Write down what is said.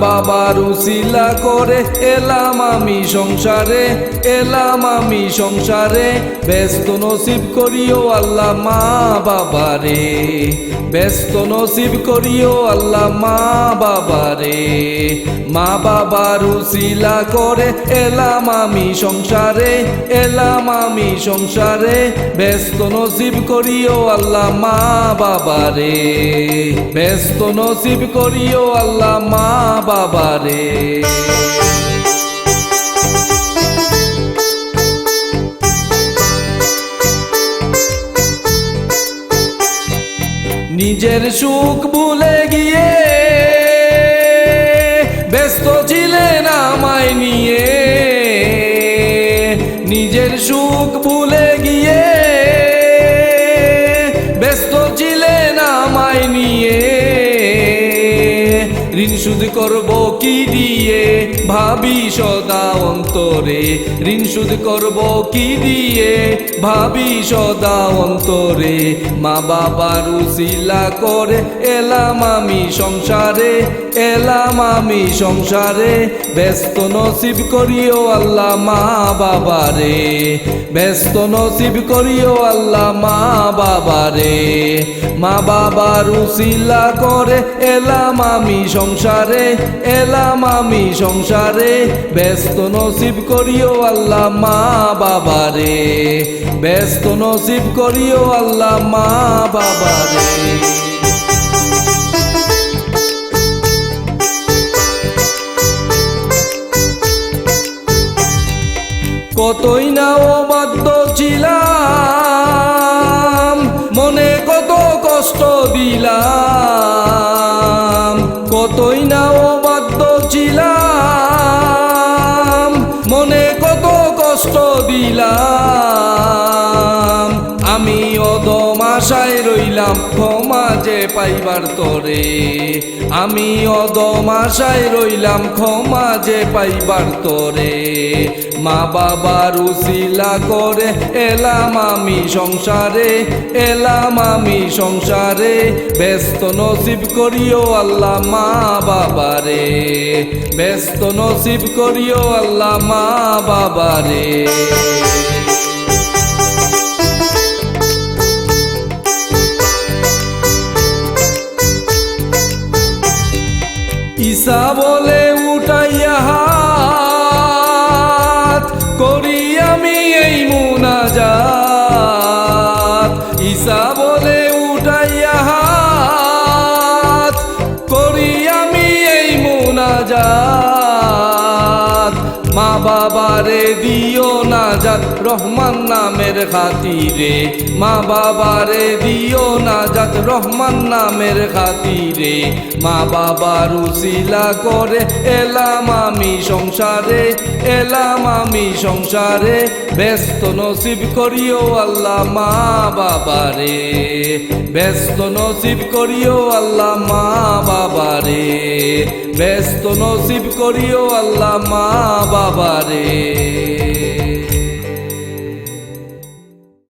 বাবার উসিলা করে এলাম আমি সংসারে, এলাম আমি সংসারে। ব্যস্ত নসিব করিও আল্লাহ মা বাবারে, ব্যস্ত নসিব করিও আল্লাহ মা বাবারে। মা বাবার উসিলা করে এলাম আমি সংসারে, এলাম আমি সংসারে। ব্যস্ত নসিব করিও আল্লাহ মা বাবারে, ব্যস্ত নসিব করিও আল্লাহ মা বাবারে। নিজের সুখ ভুলে গিয়ে ব্যস্ত ছিলেন আমায় নিয়ে, নিজের সুখ ভুলে গিয়ে ব্যস্ত ছিলেন আমায় নিয়ে। ঋণ শোধ করব কি দিয়ে ভাবি সদা অন্তরে, ঋণ শোধ করব কি দিয়ে ভাবি সদা অন্তরে। মা বাবার উসিলা করে এলাম আমি সংসারে, এলাম আমি সংসারে। ব্যস্ত নসিব করিও আল্লাহ মা বাবারে, ব্যস্ত নসিব করিও আল্লাহ মা বাবারে। মা বাবার উসিলা করে এলাম আমি সংসারে, এলাম আমি সংসারে। ব্যস্ত নসিব করিও আল্লাহ মা বাবারে, ব্যস্ত নসিব করিও আল্লাহ মা বাবারে। কতই না অবাধ্য ছিলাম, মনে কত কষ্ট দিলাম। কতই না অবাধ্য ছিলাম, মনে কত কষ্ট দিলাম। আমি অদম আশায় রইলাম ক্ষমা যে পাইবার তরে, আমি অদম আশায় রইলাম ক্ষমা যে পাইবার তরে। মা বাবার উসিলা করে এলাম আমি সংসারে, এলাম আমি সংসারে। ব্যস্ত নসিব করিও আল্লাহ মা বাবারে, ব্যস্ত নসিব করিও আল্লাহ মা বাবারে। ঈসা বলে উঠাইয়া হাত করি আমি এই মুনাজাত, ঈসা বলে উঠাইয়া হাত করি আমি এই মুনাজাত। মা বাবারে দিও নাজাত রহমান নামের খাতিরে, মা বাবারে দিও নাজাত রহমান নামের খাতিরে। মা বাবার উসিলা করে এলাম আমি সংসারে, এলাম আমি সংসারে। ব্যস্ত নসিব করিও আল্লাহ মা বাবারে, ব্যস্ত নসিব করিও আল্লাহ মা বাবারে, ব্যস্ত নসিব করিও আল্লাহ মা বাবারে।